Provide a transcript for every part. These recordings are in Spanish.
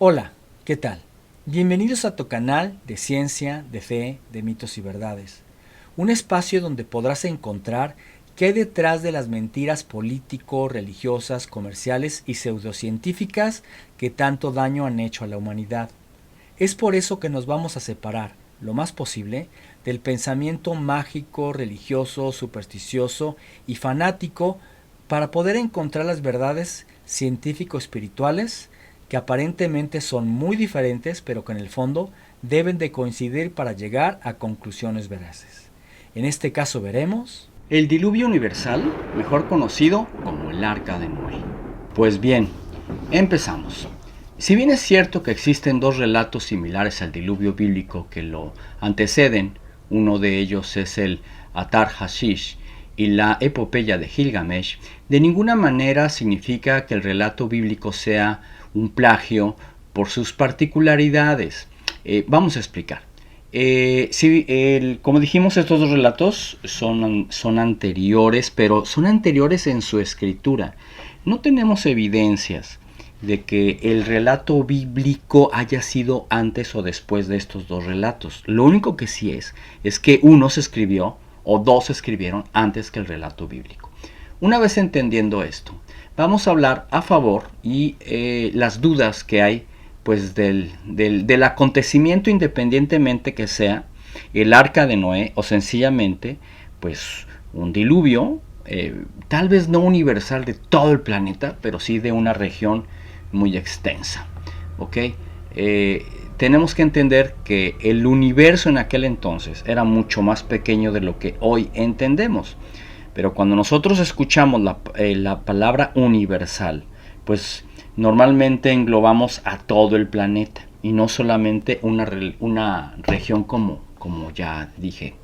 Hola, ¿qué tal? Bienvenidos a tu canal de ciencia, de fe, de mitos y verdades. Un espacio donde podrás encontrar qué hay detrás de las mentiras político, religiosas, comerciales y pseudocientíficas que tanto daño han hecho a la humanidad. Es por eso que nos vamos a separar, lo más posible, del pensamiento mágico, religioso, supersticioso y fanático para poder encontrar las verdades científico-espirituales que aparentemente son muy diferentes, pero que en el fondo deben de coincidir para llegar a conclusiones veraces. En este caso veremos El diluvio universal, mejor conocido como el Arca de Noé. Pues bien, empezamos. Si bien es cierto que existen dos relatos similares al diluvio bíblico que lo anteceden, uno de ellos es el Atar Hashish y la epopeya de Gilgamesh, de ninguna manera significa que el relato bíblico sea un plagio por sus particularidades. Vamos a explicar. Sí, como dijimos, estos dos relatos son anteriores, pero son anteriores en su escritura. No tenemos evidencias de que el relato bíblico haya sido antes o después de estos dos relatos. Lo único que sí es que uno se escribió o dos se escribieron antes que el relato bíblico. Una vez entendiendo esto, vamos a hablar a favor y las dudas que hay pues del acontecimiento, independientemente que sea el arca de Noé o sencillamente pues un diluvio, tal vez no universal de todo el planeta, pero sí de una región muy extensa. ¿Ok? Tenemos que entender que el universo en aquel entonces era mucho más pequeño de lo que hoy entendemos. Pero cuando nosotros escuchamos la palabra universal, pues normalmente englobamos a todo el planeta y no solamente una región como ya dije.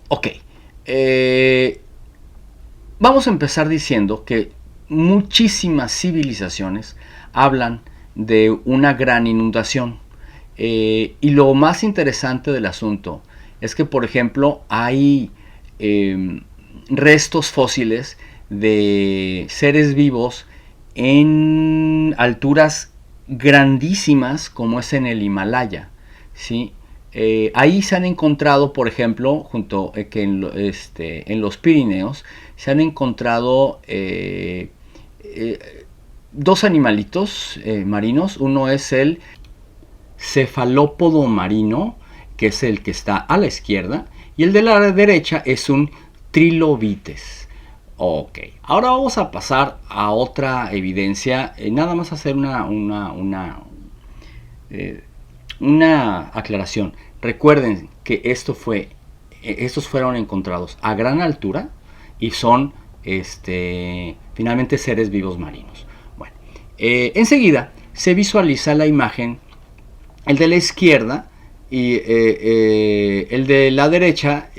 Ok, vamos a empezar diciendo que muchísimas civilizaciones hablan de una gran inundación. Y lo más interesante del asunto es que, por ejemplo, hay restos fósiles de seres vivos en alturas grandísimas como es en el Himalaya, ¿sí? Ahí se han encontrado, por ejemplo, junto que en los Pirineos, se han encontrado dos animalitos marinos. Uno es el cefalópodo marino, que es el que está a la izquierda, y el de la derecha es un trilobites. Ok, ahora vamos a pasar a otra evidencia, nada más hacer una aclaración. Recuerden que estos fueron encontrados a gran altura y son finalmente seres vivos marinos. Bueno, enseguida se visualiza la imagen, el de la izquierda y el de la derecha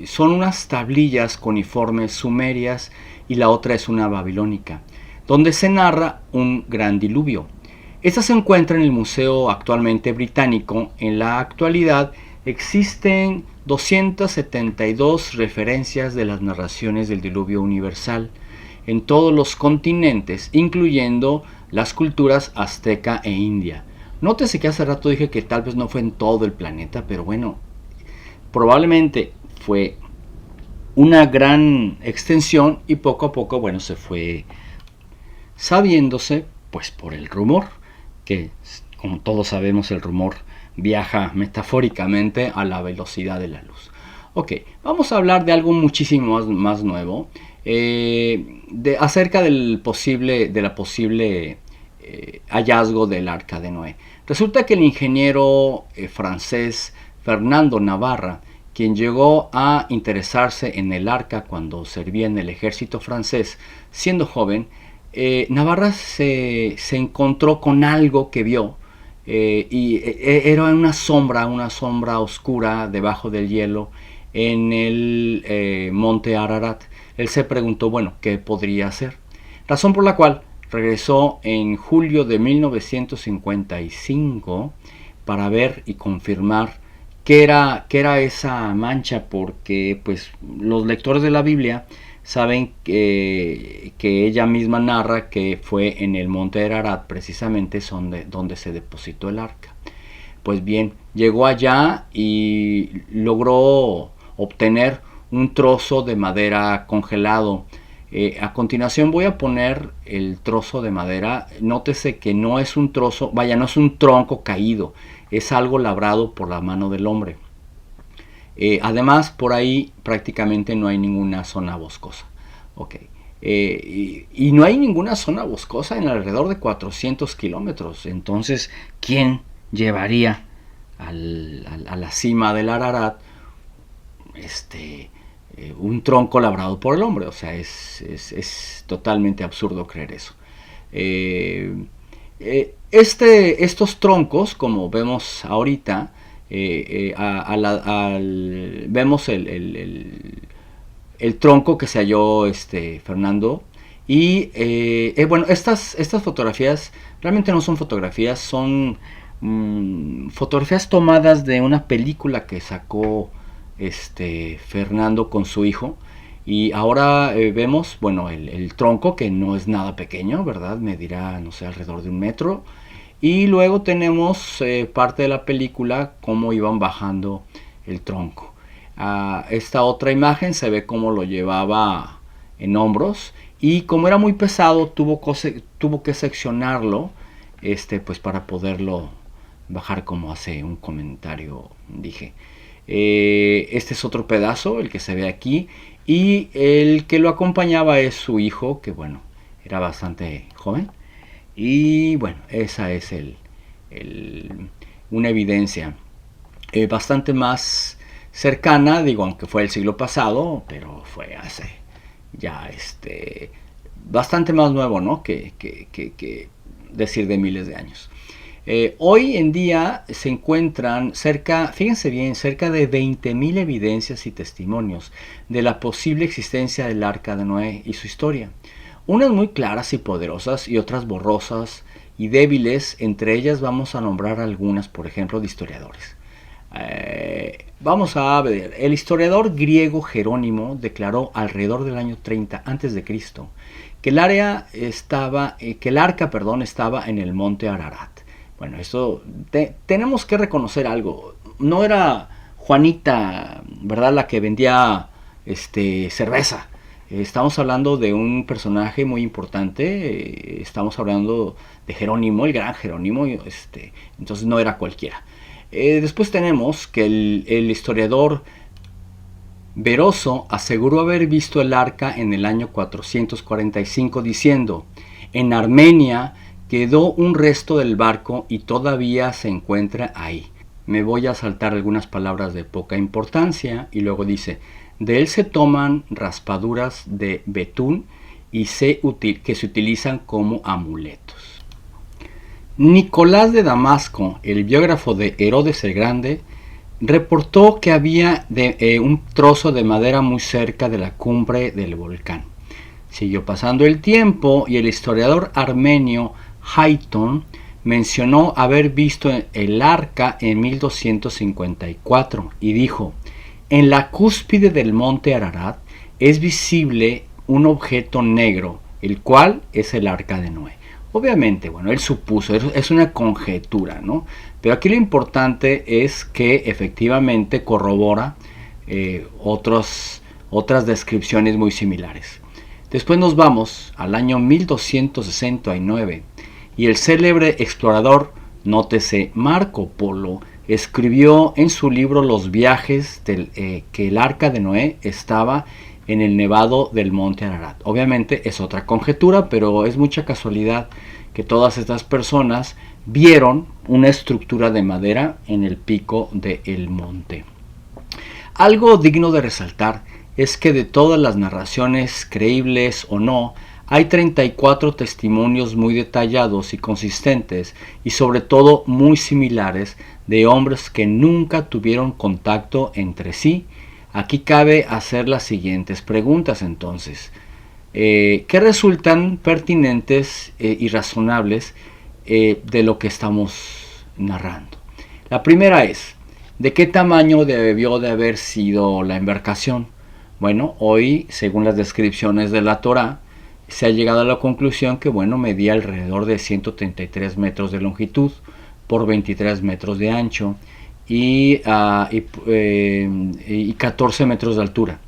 son unas tablillas cuneiformes sumerias y la otra es una babilónica, donde se narra un gran diluvio. Esta se encuentra en el Museo actualmente británico. En la actualidad existen 272 referencias de las narraciones del diluvio universal en todos los continentes, incluyendo las culturas azteca e india. Nótese que hace rato dije que tal vez no fue en todo el planeta, pero bueno, probablemente fue una gran extensión y poco a poco, bueno, se fue sabiéndose, pues por el rumor, que como todos sabemos el rumor viaja metafóricamente a la velocidad de la luz. Ok, vamos a hablar de algo muchísimo más nuevo, acerca de la posible hallazgo del Arca de Noé. Resulta que el ingeniero francés Fernando Navarra, quien llegó a interesarse en el arca cuando servía en el ejército francés, siendo joven, Navarra se encontró con algo que vio, era una sombra oscura debajo del hielo en el monte Ararat. Él se preguntó, bueno, ¿qué podría hacer? Razón por la cual regresó en julio de 1955 para ver y confirmar qué era esa mancha, porque pues los lectores de la Biblia saben que ella misma narra que fue en el monte Ararat precisamente donde se depositó el arca. Pues bien, llegó allá y logró obtener un trozo de madera congelado. A continuación voy a poner el trozo de madera. Nótese que no es un trozo, vaya, no es un tronco caído, es algo labrado por la mano del hombre. Además, por ahí prácticamente no hay ninguna zona boscosa. Okay. Y no hay ninguna zona boscosa en alrededor de 400 kilómetros. Entonces, ¿quién llevaría a la cima del Ararat un tronco labrado por el hombre? O sea, es totalmente absurdo creer eso. Estos troncos, como vemos ahorita, vemos el tronco que se halló Fernando. Y bueno, estas fotografías realmente no son fotografías, son fotografías tomadas de una película que sacó Fernando con su hijo. Y ahora vemos, bueno, el tronco, que no es nada pequeño, ¿verdad? Medirá, no sé, alrededor de 1 metro. Y luego tenemos parte de la película, cómo iban bajando el tronco. Esta otra imagen se ve cómo lo llevaba en hombros. Y como era muy pesado, tuvo que seccionarlo, pues para poderlo bajar, como hace un comentario, dije. Este es otro pedazo, el que se ve aquí. Y el que lo acompañaba es su hijo, que bueno, era bastante joven. Y bueno, esa es una evidencia bastante más cercana, digo, aunque fue el siglo pasado, pero fue hace ya bastante más nuevo, ¿no? Que decir de miles de años. Hoy en día se encuentran fíjense bien, cerca de 20.000 evidencias y testimonios de la posible existencia del Arca de Noé y su historia. Unas muy claras y poderosas y otras borrosas y débiles. Entre ellas vamos a nombrar algunas, por ejemplo, de historiadores. Vamos a ver, el historiador griego Jerónimo declaró alrededor del año 30 a.C. que el arca estaba en el monte Ararat. Bueno, esto tenemos que reconocer algo. No era Juanita, ¿verdad?, la que vendía cerveza. Estamos hablando de un personaje muy importante. Estamos hablando de Jerónimo, el gran Jerónimo. Entonces no era cualquiera. Después tenemos que el historiador Beroso aseguró haber visto el arca en el año 445, diciendo: en Armenia quedó un resto del barco y todavía se encuentra ahí. Me voy a saltar algunas palabras de poca importancia y luego dice: de él se toman raspaduras de betún y que se utilizan como amuletos. Nicolás de Damasco, el biógrafo de Herodes el Grande, reportó que había un trozo de madera muy cerca de la cumbre del volcán. Siguió pasando el tiempo y el historiador armenio Hayton mencionó haber visto el arca en 1254 y dijo: en la cúspide del monte Ararat es visible un objeto negro, el cual es el arca de Noé. Obviamente, bueno, él supuso, es una conjetura, ¿no? Pero aquí lo importante es que efectivamente corrobora otras descripciones muy similares. Después nos vamos al año 1269 y el célebre explorador, nótese, Marco Polo, escribió en su libro Los viajes que el arca de Noé estaba en el nevado del monte Ararat. Obviamente es otra conjetura, pero es mucha casualidad que todas estas personas vieron una estructura de madera en el pico del monte. Algo digno de resaltar es que de todas las narraciones, creíbles o no, hay 34 testimonios muy detallados y consistentes, y sobre todo muy similares, de hombres que nunca tuvieron contacto entre sí. Aquí cabe hacer las siguientes preguntas entonces, que resultan pertinentes y razonables de lo que estamos narrando. La primera es: ¿de qué tamaño debió de haber sido la embarcación? Bueno, hoy, según las descripciones de la Torá, se ha llegado a la conclusión que, bueno, medía alrededor de 133 metros de longitud por 23 metros de ancho y 14 metros de altura.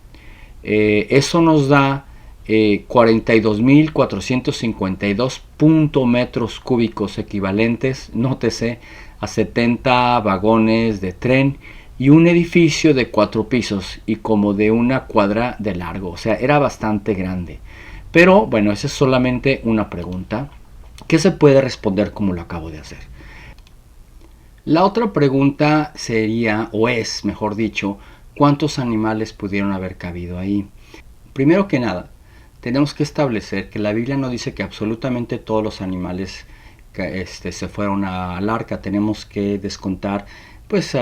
Eso nos da 42.452 metros cúbicos equivalentes, nótese, a 70 vagones de tren y un edificio de 4 pisos y como de una cuadra de largo. O sea, era bastante grande. Pero bueno, esa es solamente una pregunta que se puede responder como lo acabo de hacer. La otra pregunta sería, o es, mejor dicho, ¿cuántos animales pudieron haber cabido ahí? Primero que nada, tenemos que establecer que la Biblia no dice que absolutamente todos los animales se fueron al arca. Tenemos que descontar pues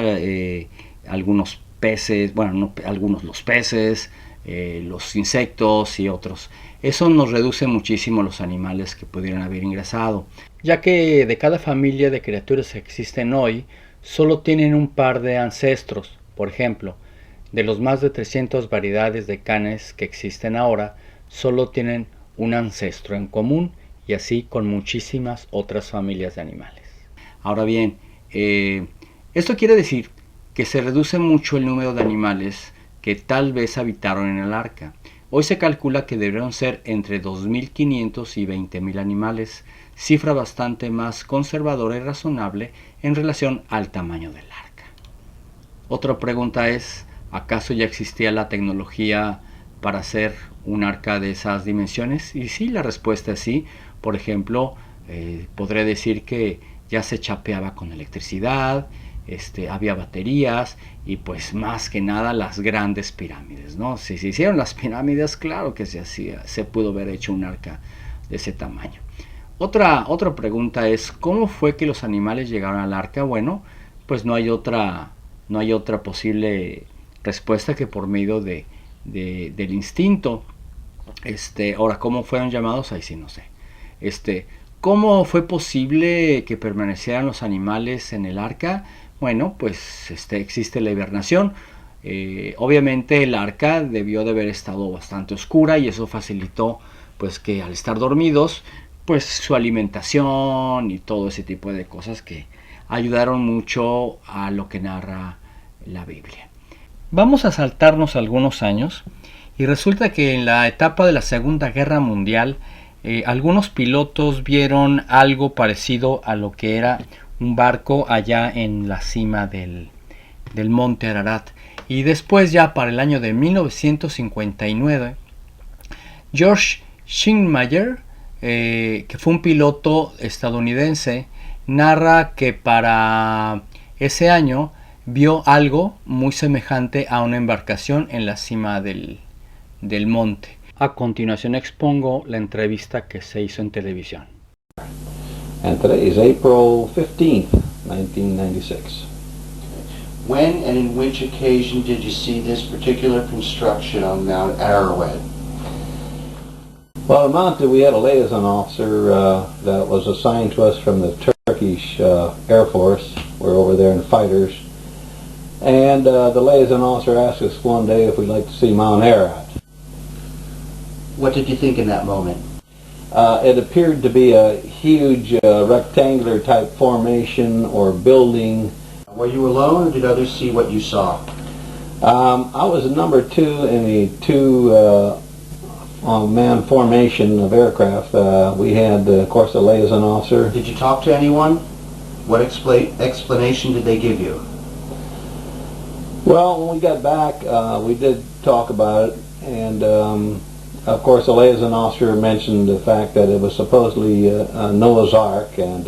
algunos peces, bueno, no, algunos los peces, los insectos y otros. Eso nos reduce muchísimo los animales que pudieran haber ingresado, ya que de cada familia de criaturas que existen hoy, solo tienen un par de ancestros. Por ejemplo, de los más de 300 variedades de canes que existen ahora, solo tienen un ancestro en común y así con muchísimas otras familias de animales. Ahora bien, esto quiere decir que se reduce mucho el número de animales que tal vez habitaron en el arca. Hoy se calcula que debieron ser entre 2.500 y 20.000 animales, cifra bastante más conservadora y razonable en relación al tamaño del arca. Otra pregunta es, ¿acaso ya existía la tecnología para hacer un arca de esas dimensiones? Y sí, la respuesta es sí. Por ejemplo, podré decir que ya se chapeaba con electricidad, había baterías y pues más que nada las grandes pirámides, ¿no? Si se hicieron las pirámides, claro que se pudo haber hecho un arca de ese tamaño. Otra pregunta es, ¿cómo fue que los animales llegaron al arca? Bueno, pues no hay otra posible respuesta que por medio del instinto. Ahora, ¿cómo fueron llamados? Ahí sí no sé. ¿Cómo fue posible que permanecieran los animales en el arca? Bueno, pues existe la hibernación. Obviamente el arca debió de haber estado bastante oscura y eso facilitó pues que al estar dormidos, pues su alimentación y todo ese tipo de cosas que ayudaron mucho a lo que narra la Biblia. Vamos a saltarnos algunos años y resulta que en la etapa de la Segunda Guerra Mundial algunos pilotos vieron algo parecido a lo que era un barco allá en la cima del monte Ararat. Y después, ya para el año de 1959, George Schindmayer, que fue un piloto estadounidense, narra que para ese año vio algo muy semejante a una embarcación en la cima del monte. A continuación expongo la entrevista que se hizo en televisión. And today is April 15th, 1996. When and in which occasion did you see this particular construction on Mount Ararat? Well, the Mount, we had a liaison officer that was assigned to us from the Turkish Air Force. We're over there in fighters. And the liaison officer asked us one day if we'd like to see Mount Ararat. What did you think in that moment? It appeared to be a huge rectangular type formation or building. Were you alone or did others see what you saw? I was number 2 in the two-man formation of aircraft. We had, of course, a liaison officer. Did you talk to anyone? What explanation did they give you? Well, when we got back, we did talk about it, and of course, the liaison officer mentioned the fact that it was supposedly Noah's Ark, and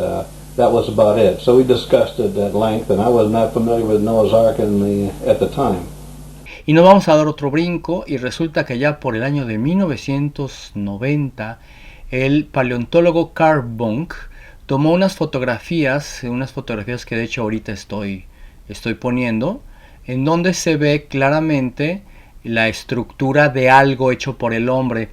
that was about it. So we discussed it at length, and I was not familiar with Noah's Ark at the time. Y nos vamos a dar otro brinco, y resulta que ya por el año de 1990, el paleontólogo Carl Bunck tomó unas fotografías que de hecho ahorita estoy poniendo, en donde se ve claramente la estructura de algo hecho por el hombre.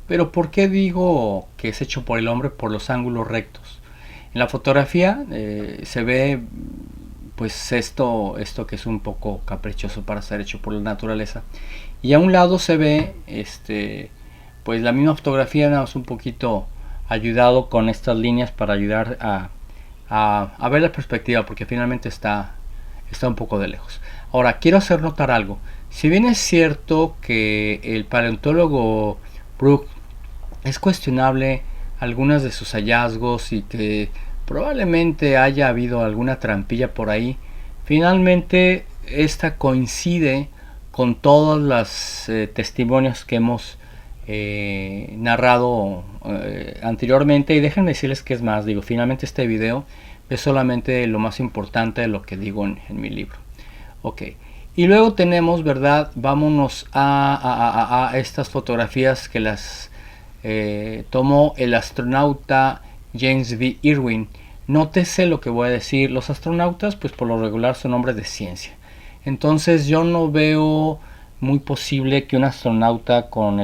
Pero ¿por qué digo que es hecho por el hombre? Por los ángulos rectos. En la fotografía se ve pues esto que es un poco caprichoso para ser hecho por la naturaleza. y a un lado se ve pues la misma fotografía, nada más un poquito ayudado con estas líneas para ayudar a ver la perspectiva, porque finalmente está un poco de lejos. Ahora, quiero hacer notar algo. Si bien es cierto que el paleontólogo Brook es cuestionable algunas de sus hallazgos y que probablemente haya habido alguna trampilla por ahí, finalmente esta coincide con todos los testimonios que hemos narrado anteriormente. Y déjenme decirles que es más, finalmente este video es solamente lo más importante de lo que digo en mi libro. Ok, y luego tenemos, ¿verdad? Vámonos a estas fotografías que las tomó el astronauta James V. Irwin. Nótese lo que voy a decir. Los astronautas, pues por lo regular son hombres de ciencia. Entonces yo no veo muy posible que un astronauta con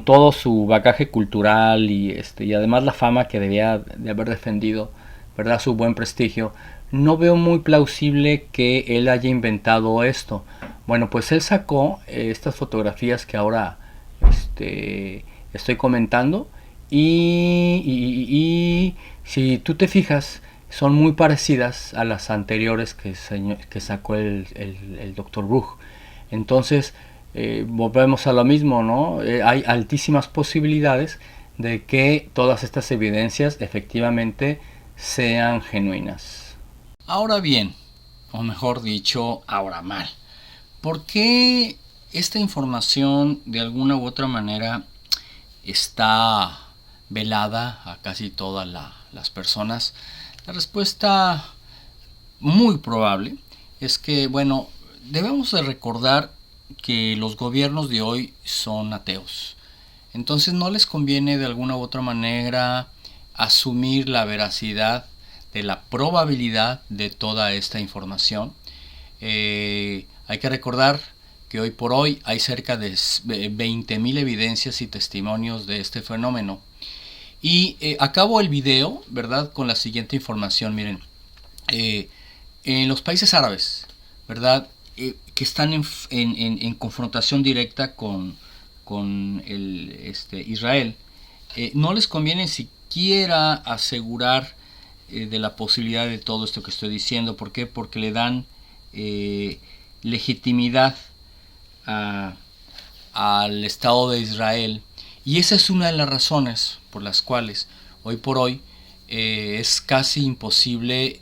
todo su bagaje cultural y además la fama que debía de haber defendido, ¿verdad? Su buen prestigio, no veo muy plausible que él haya inventado esto. Bueno, pues él sacó estas fotografías que ahora estoy comentando y si tú te fijas, son muy parecidas a las anteriores que sacó el Dr. Brook. Entonces volvemos a lo mismo, ¿no? Hay altísimas posibilidades de que todas estas evidencias efectivamente sean genuinas. Ahora bien, o mejor dicho, ahora mal, ¿por qué esta información de alguna u otra manera está velada a casi todas las personas? La respuesta muy probable es que, bueno, debemos de recordar que los gobiernos de hoy son ateos. Entonces no les conviene de alguna u otra manera asumir la veracidad de la probabilidad de toda esta información. Hay que recordar que hoy por hoy hay cerca de 20,000 evidencias y testimonios de este fenómeno. Y acabo el video, ¿verdad?, con la siguiente información. Miren, en los países árabes, ¿verdad?, que están en confrontación directa con Israel, no les conviene siquiera asegurar de la posibilidad de todo esto que estoy diciendo. ¿Por qué? Porque le dan legitimidad al Estado de Israel, y esa es una de las razones por las cuales hoy por hoy es casi imposible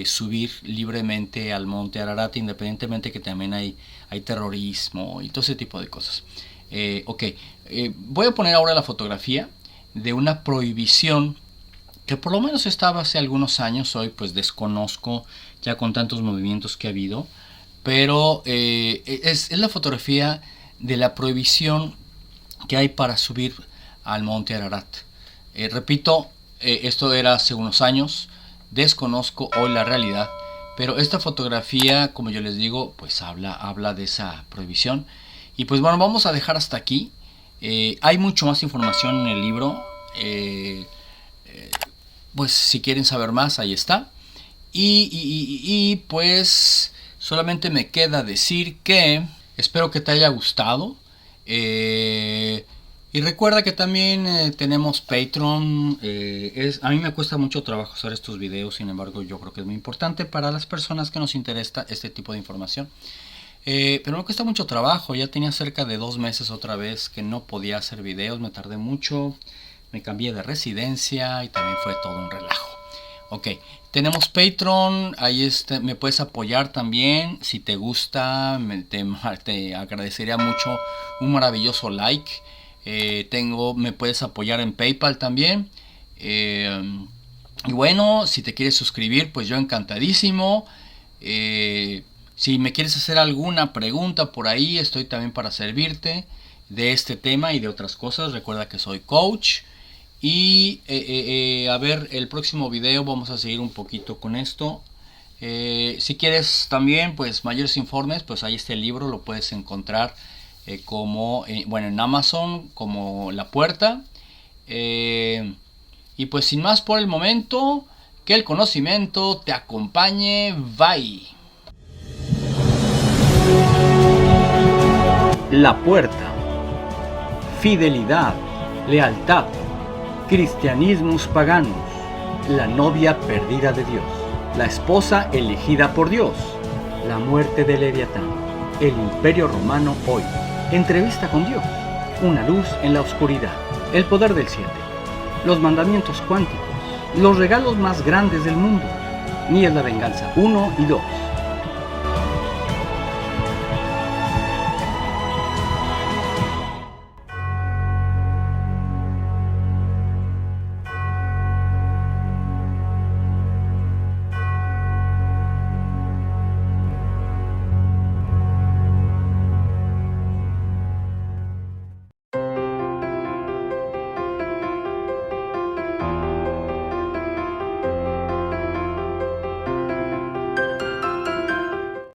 subir libremente al monte Ararat, independientemente que también hay terrorismo y todo ese tipo de cosas. Voy a poner ahora la fotografía de una prohibición que por lo menos estaba hace algunos años. Hoy pues desconozco ya con tantos movimientos que ha habido, pero es la fotografía de la prohibición que hay para subir al monte Ararat. Repito, esto era hace unos años, desconozco hoy la realidad, pero esta fotografía, como yo les digo, pues habla de esa prohibición. Y pues bueno, vamos a dejar hasta aquí. Hay mucho más información en el libro, pues si quieren saber más, ahí está. Y pues solamente me queda decir que espero que te haya gustado. Y recuerda que también tenemos Patreon. A mí me cuesta mucho trabajo hacer estos videos, sin embargo yo creo que es muy importante para las personas que nos interesa este tipo de información. Pero me cuesta mucho trabajo. Ya tenía cerca de 2 meses otra vez que no podía hacer videos, me tardé mucho, me cambié de residencia y también fue todo un relajo. Tenemos Patreon, ahí me puedes apoyar también. Si te gusta, te agradecería mucho un maravilloso like. Me puedes apoyar en PayPal también. Y bueno, si te quieres suscribir, pues yo encantadísimo. Si me quieres hacer alguna pregunta por ahí, estoy también para servirte de este tema y de otras cosas. Recuerda que soy coach. Y a ver, el próximo video vamos a seguir un poquito con esto. Si quieres también pues mayores informes, pues ahí está el libro, lo puedes encontrar en Amazon como La Puerta. Y pues sin más por el momento, que el conocimiento te acompañe. Bye. La puerta. Fidelidad, lealtad, cristianismus paganus, la novia perdida de Dios, la esposa elegida por Dios, la muerte de Leviatán, el imperio romano hoy, entrevista con Dios, una luz en la oscuridad, el poder del 7, los mandamientos cuánticos, los regalos más grandes del mundo, Ni es la venganza 1 y 2.